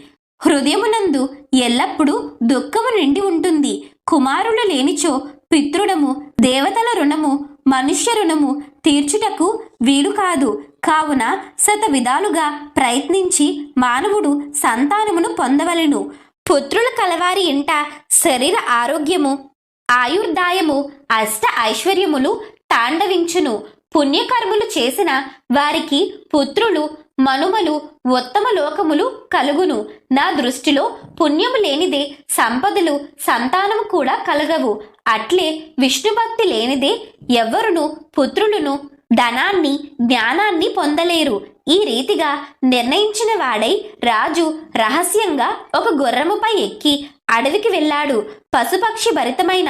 హృదయమునందు ఎల్లప్పుడూ దుఃఖము నిండి ఉంటుంది. కుమారులు లేనిచో పితృడము, దేవతల రుణము, మనుష్య రుణము తీర్చుటకు వీలు కాదు. కావున శత విధాలుగా ప్రయత్నించి మానవుడు సంతానమును పొందవలెను. పుత్రుల కలవారి ఇంట శరీర ఆరోగ్యము, ఆయుర్దాయము, అష్ట ఐశ్వర్యములు తాండవించును. పుణ్యకర్ములు చేసిన వారికి పుత్రులు, మనుమలు, ఉత్తమ లోకములు కలుగును. నా దృష్టిలో పుణ్యము లేనిదే సంపదలు, సంతానము కూడా కలగవు. అట్లే విష్ణుభక్తి లేనిదే ఎవ్వరును పుత్రులను, ధనాన్ని, జ్ఞానాన్ని పొందలేరు. ఈ రీతిగా నిర్ణయించిన వాడై రాజు రహస్యంగా ఒక గుర్రముపై ఎక్కి అడవికి వెళ్ళాడు. పశుపక్షి భరితమైన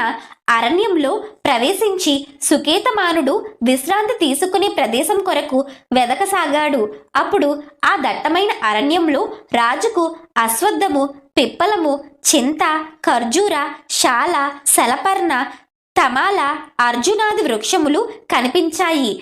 అరణ్యంలో ప్రవేశించి సుకేతమానుడు విశ్రాంతి తీసుకునే ప్రదేశం కొరకు వెదకసాగాడు. అప్పుడు ఆ దట్టమైన అరణ్యంలో రాజుకు అశ్వత్థము, పిప్పలము, చింత, ఖర్జూర, శాల, శలపర్ణ, తమాల, అర్జునాది వృక్షములు కనిపించాయి.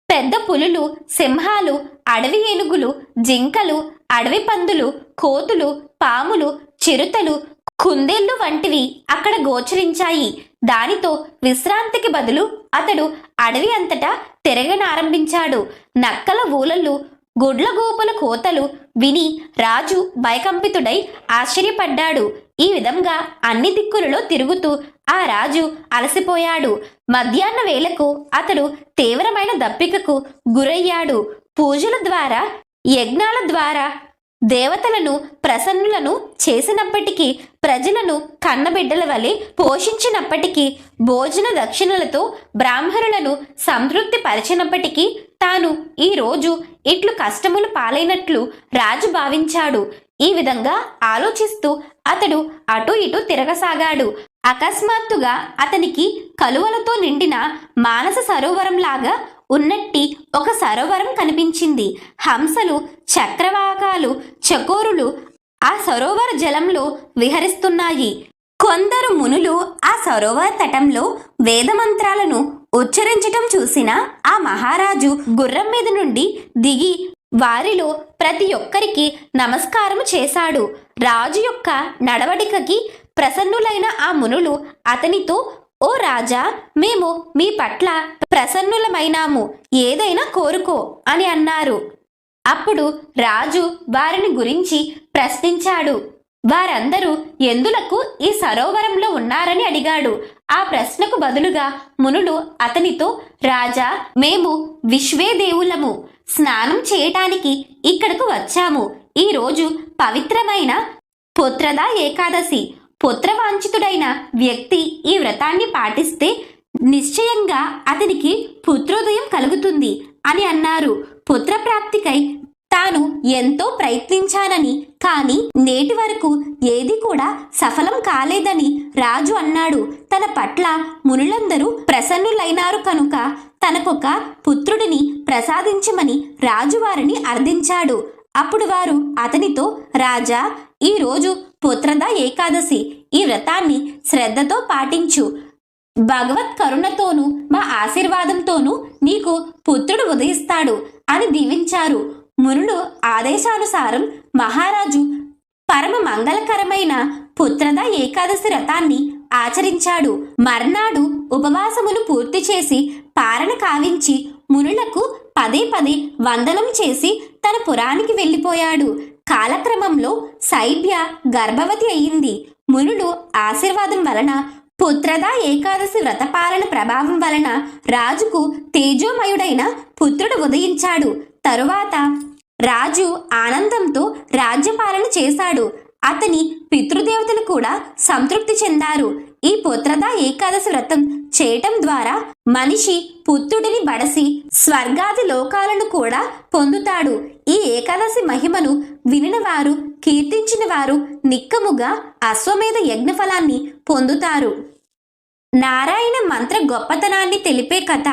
పెద్ద పులులు, సింహాలు, అడవి ఏనుగులు, జింకలు, అడవి పందులు, కోతులు, పాములు, చిరుతలు, కుందేళ్లు వంటివి అక్కడ గోచరించాయి. దానితో విశ్రాంతికి బదులు అతడు అడవి అంతటా తిరగనారంభించాడు. నక్కల ఊలలు, గుడ్లగోపుల కోతలు విని రాజు భయకంపితుడై ఆశ్చర్యపడ్డాడు. ఈ విధంగా అన్ని దిక్కులలో తిరుగుతూ ఆ రాజు అలసిపోయాడు. మధ్యాహ్న వేళకు అతడు తీవ్రమైన దప్పికకు గురయ్యాడు. పూజల ద్వారా, యజ్ఞాల ద్వారా దేవతలను ప్రసన్నులను చేసినప్పటికీ, ప్రజలను కన్నబిడ్డల వలె పోషించినప్పటికీ, భోజన దక్షిణలతో బ్రాహ్మణులను సంతృప్తి పరిచినప్పటికీ తాను ఈ రోజు ఇట్లు కష్టములు పాలైనట్లు రాజు భావించాడు. ఈ విధంగా ఆలోచిస్తూ అతడు అటు ఇటు తిరగసాగాడు. అకస్మాత్తుగా అతనికి కలువలతో నిండిన మానస సరోవరంలాగా ఉన్నట్టి ఒక సరోవరం కనిపించింది. హంసలు, చక్రవాకాలు, చకోరులు ఆ సరోవర జలంలో విహరిస్తున్నాయి. కొందరు మునులు ఆ సరోవర తటంలో వేదమంత్రాలను ఉచ్చరించటం చూసిన ఆ మహారాజు గుర్రం మీద నుండి దిగి వారిలో ప్రతి ఒక్కరికి నమస్కారము చేశాడు. రాజు యొక్క నడవడికకి ప్రసన్నులైన ఆ మునులు అతనితో, ఓ రాజా, మేము మీ పట్ల ప్రసన్నులమైనాము, ఏదైనా కోరుకో అని అన్నారు. అప్పుడు రాజు వారిని గురించి ప్రశ్నించాడు. వారందరూ ఎందులకు ఈ సరోవరంలో ఉన్నారని అడిగాడు. ఆ ప్రశ్నకు బదులుగా మునులు అతనితో, రాజా, మేము విశ్వేదేవులము, స్నానం చేయటానికి ఇక్కడకు వచ్చాము. ఈ రోజు పవిత్రమైన పుత్రదా ఏకాదశి. పుత్రవాంఛితుడైన వ్యక్తి ఈ వ్రతాన్ని పాటిస్తే నిశ్చయంగా అతనికి పుత్రోదయం కలుగుతుంది అని అన్నారు. పుత్రప్రాప్తికై తాను ఎంతో ప్రయత్నించానని, కానీ నేటి వరకు ఏది కూడా సఫలం కాలేదని రాజు అన్నాడు. తన పట్ల మునులందరూ ప్రసన్నులైనారు కనుక తనకొక పుత్రుడిని ప్రసాదించమని రాజు వారిని అర్థించాడు. అప్పుడు వారు అతనితో, రాజా, ఈ రోజు పుత్రద ఏకాదశి. ఈ వ్రతాన్ని శ్రద్ధతో పాటించు. భగవత్ కరుణతోనూ మా ఆశీర్వాదంతోనూ నీకు పుత్రుడు ఉదయిస్తాడు అని దీవించారు. మునులు ఆదేశానుసారం మహారాజు పరమ మంగళకరమైన పుత్రద ఏకాదశి వ్రతాన్ని ఆచరించాడు. మర్నాడు ఉపవాసమును పూర్తి చేసి పారణ కావించి మునులకు పదే పదే వందనం చేసి తన పురానికి వెళ్ళిపోయాడు. కాలక్రమంలో శైబ్య గర్భవతి అయింది. మునులు ఆశీర్వాదం వలన, పుత్రద ఏకాదశి వ్రతపాలన ప్రభావం వలన రాజుకు తేజోమయుడైన పుత్రుడు ఉదయించాడు. తరువాత రాజు ఆనందంతో రాజ్యపాలన చేశాడు. అతని పితృదేవతలు కూడా సంతృప్తి చెందారు. ఈ పుత్రద ఏకాదశి వ్రతం చేయటం ద్వారా మనిషి పుత్రుడిని బడసి స్వర్గాది లోకాలను కూడా పొందుతాడు. ఈ ఏకాదశి మహిమను వినిన వారు, కీర్తించిన వారు నిక్కముగా అశ్వమేధ యజ్ఞ ఫలాన్ని పొందుతారు. నారాయణ మంత్ర గొప్పతనాన్ని తెలిపే కథ.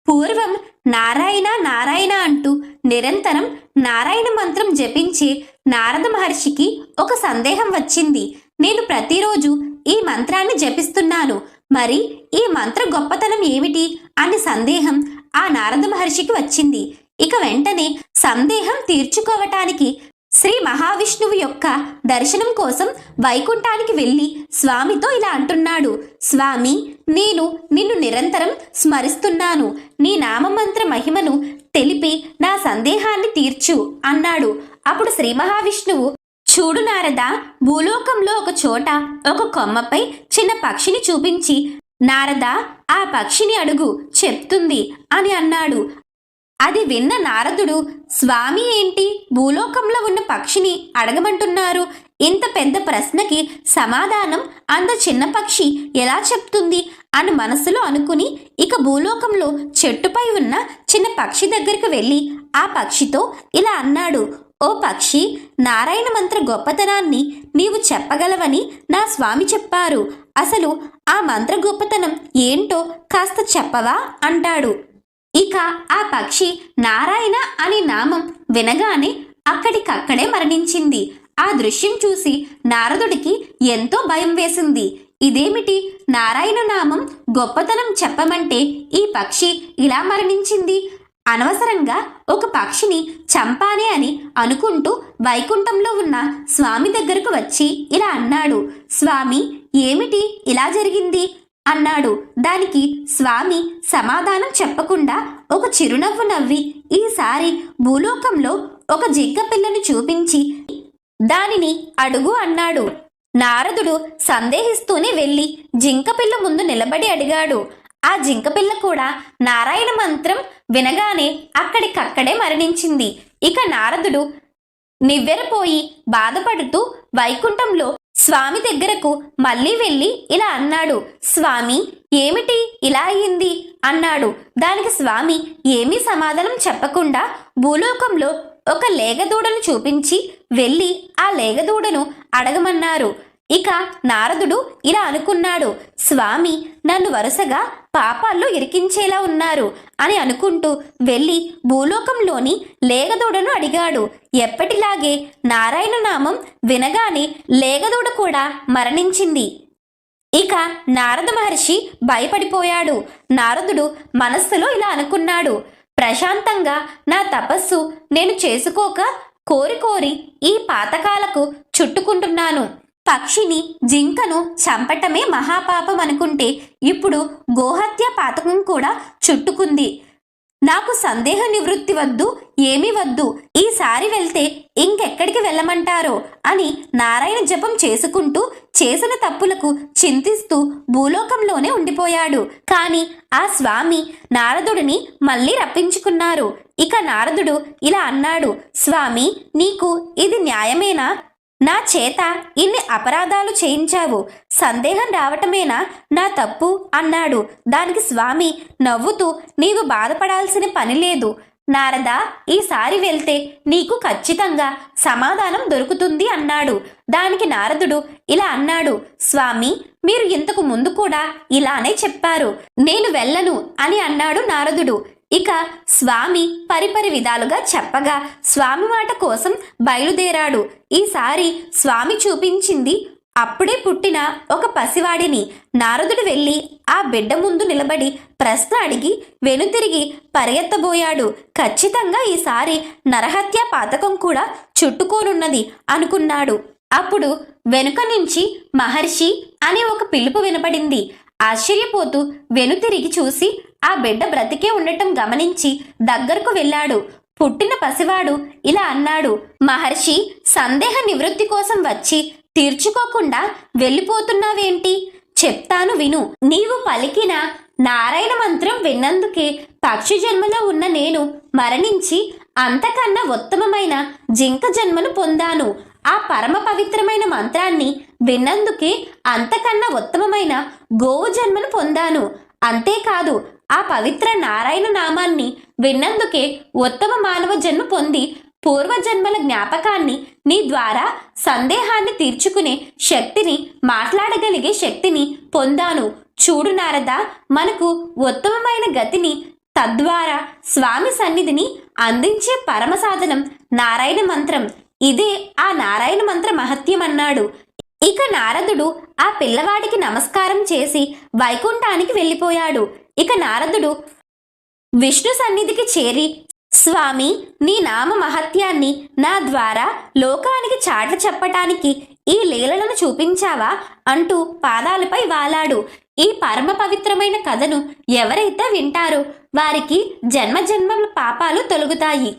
పూర్వం నారాయణ నారాయణ అంటూ నిరంతరం నారాయణ మంత్రం జపించే నారద మహర్షికి ఒక సందేహం వచ్చింది. నేను ప్రతిరోజు ఈ మంత్రాన్ని జపిస్తున్నాను, మరి ఈ మంత్ర గొప్పతనం ఏమిటి అనే సందేహం ఆ నారద మహర్షికి వచ్చింది. ఇక వెంటనే సందేహం తీర్చుకోవటానికి శ్రీ మహావిష్ణువు యొక్క దర్శనం కోసం వైకుంఠానికి వెళ్ళి స్వామితో ఇలా అంటున్నాడు: స్వామి, నేను నిన్ను నిరంతరం స్మరిస్తున్నాను. నీ నామమంత్ర మహిమను తెలిపి నా సందేహాన్ని తీర్చు అన్నాడు. అప్పుడు శ్రీ మహావిష్ణువు, చూడు నారద, భూలోకంలో ఒక చోట ఒక కొమ్మపై చిన్న పక్షిని చూపించి, నారద, ఆ పక్షిని అడుగు, చెప్తుంది అని అన్నాడు. అది విన్న నారదుడు, స్వామి, ఏంటి భూలోకంలో ఉన్న పక్షిని అడగమంటున్నారు? ఇంత పెద్ద ప్రశ్నకి సమాధానం అంత చిన్న పక్షి ఎలా చెప్తుంది అని మనసులో అనుకుని ఇక భూలోకంలో చెట్టుపై ఉన్న చిన్న పక్షి దగ్గరికి వెళ్ళి ఆ పక్షితో ఇలా అన్నాడు: ఓ పక్షి, నారాయణ మంత్ర గొప్పతనాన్ని నీవు చెప్పగలవని నా స్వామి చెప్పారు. అసలు ఆ మంత్ర గొప్పతనం ఏంటో కాస్త చెప్పవా అంటాడు. ఇక ఆ పక్షి నారాయణ అనే నామం వినగానే అక్కడికక్కడే మరణించింది. ఆ దృశ్యం చూసి నారదుడికి ఎంతో భయం వేసింది. ఇదేమిటి, నారాయణ నామం గొప్పతనం చెప్పమంటే ఈ పక్షి ఇలా మరణించింది? అనవసరంగా ఒక పక్షిని చంపానే అని అనుకుంటూ వైకుంఠంలో ఉన్న స్వామి దగ్గరకు వచ్చి ఇలా అన్నాడు: స్వామి, ఏమిటి ఇలా జరిగింది అన్నాడు. దానికి స్వామి సమాధానం చెప్పకుండా ఒక చిరునవ్వు నవ్వి, ఈసారి భూలోకంలో ఒక జింక పిల్లను చూపించి దానిని అడుగు అన్నాడు. నారదుడు సందేహిస్తూనే వెళ్ళి జింకపిల్ల ముందు నిలబడి అడిగాడు. ఆ జింకపిల్ల కూడా నారాయణ మంత్రం వినగానే అక్కడికక్కడే మరణించింది. ఇక నారదుడు నివ్వెరపోయి బాధపడుతూ వైకుంఠంలో స్వామి దగ్గరకు మళ్ళీ వెళ్ళి ఇలా అన్నాడు: స్వామి, ఏమిటి ఇలా అయింది అన్నాడు. దానికి స్వామి ఏమీ సమాధానం చెప్పకుండా భూలోకంలో ఒక లేగదూడను చూపించి వెళ్ళి ఆ లేగదూడను అడగమన్నారు. ఇక నారదుడు ఇలా అనుకున్నాడు: స్వామి నన్ను వరుసగా పాపాల్లో ఇరికించేలా ఉన్నారు అని అనుకుంటూ వెళ్ళి భూలోకంలోని లేగదూడను అడిగాడు. ఎప్పటిలాగే నారాయణ నామం వినగానే లేగదూడ కూడా మరణించింది. ఇక నారద మహర్షి భయపడిపోయాడు. నారదుడు మనస్సులో ఇలా అనుకున్నాడు: ప్రశాంతంగా నా తపస్సు నేను చేసుకోక కోరి కోరి ఈ పాతకాలకు చుట్టుకుంటున్నాను. పక్షిని, జింకను చంపటమే మహాపాపం అనుకుంటే ఇప్పుడు గోహత్య పాతకం కూడా చుట్టుకుంది. నాకు సందేహ నివృత్తి వద్దు, ఏమీ వద్దు. ఈసారి వెళ్తే ఇంకెక్కడికి వెళ్ళమంటారో అని నారాయణ జపం చేసుకుంటూ చేసిన తప్పులకు చింతిస్తూ భూలోకంలోనే ఉండిపోయాడు. కాని ఆ స్వామి నారదుడిని మళ్ళీ రప్పించుకున్నారు. ఇక నారదుడు ఇలా అన్నాడు: స్వామి, నీకు ఇది న్యాయమేనా? నా చేత ఇన్ని అపరాధాలు చేయించావు, సందేహం రావటమేనా నా తప్పు అన్నాడు. దానికి స్వామి నవ్వుతూ, నీవు బాధపడాల్సిన పని లేదు నారద, ఈసారి వెళ్తే నీకు ఖచ్చితంగా సమాధానం దొరుకుతుంది అన్నాడు. దానికి నారదుడు ఇలా అన్నాడు: స్వామి, మీరు ఇంతకు ముందు కూడా ఇలానే చెప్పారు, నేను వెళ్ళను అని అన్నాడు నారదుడు. ఇక స్వామి పరిపరి విధాలుగా చెప్పగా స్వామి మాట కోసం బయలుదేరాడు. ఈసారి స్వామి చూపించింది అప్పుడే పుట్టిన ఒక పసివాడిని. నారదుడు వెళ్ళి ఆ బిడ్డ ముందు నిలబడి ప్రశ్న అడిగి వెనుతిరిగి పరిగెత్తబోయాడు. ఖచ్చితంగా ఈసారి నరహత్య పాతకం కూడా చుట్టుకోనున్నది అనుకున్నాడు. అప్పుడు వెనుక నుంచి మహర్షి అనే ఒక పిలుపు వినపడింది. ఆశ్చర్యపోతూ వెనుతిరిగి చూసి ఆ బిడ్డ బ్రతికే ఉండటం గమనించి దగ్గరకు వెళ్ళాడు. పుట్టిన పసివాడు ఇలా అన్నాడు: మహర్షి, సందేహ నివృత్తి కోసం వచ్చి తీర్చుకోకుండా వెళ్ళిపోతున్నావేంటి? చెప్తాను విను. నీవు పలికిన నారాయణ మంత్రం విన్నందుకే పక్షి జన్మలో ఉన్న నేను మరణించి అంతకన్నా ఉత్తమమైన జింక జన్మను పొందాను. ఆ పరమ పవిత్రమైన మంత్రాన్ని విన్నందుకే అంతకన్నా ఉత్తమమైన గోవు జన్మను పొందాను. అంతేకాదు ఆ పవిత్ర నారాయణ నామాన్ని విన్నందుకే ఉత్తమ మానవ జన్మ పొంది పూర్వజన్మల జ్ఞాపకాన్ని నీ ద్వారా సందేహాన్ని తీర్చుకునే శక్తిని, మాట్లాడగలిగే శక్తిని పొందాను. చూడు నారద, మనకు ఉత్తమమైన గతిని తద్వారా స్వామి సన్నిధిని అందించే పరమ సాధనం నారాయణ మంత్రం. ఇదే ఆ నారాయణ మంత్ర మహత్యం అన్నాడు. ఇక నారదుడు ఆ పిల్లవాడికి నమస్కారం చేసి వైకుంఠానికి వెళ్ళిపోయాడు. ఇక నారదుడు విష్ణు సన్నిధికి చేరి, స్వామి, నీ నామ మహత్యాన్ని నా ద్వారా లోకానికి చాట చెప్పటానికి ఈ లీలలను చూపించావా అంటూ పాదాలపై వాలాడు. ఈ పరమ పవిత్రమైన కథను ఎవరైతే వింటారో వారికి జన్మ జన్మల పాపాలు తొలగుతాయి.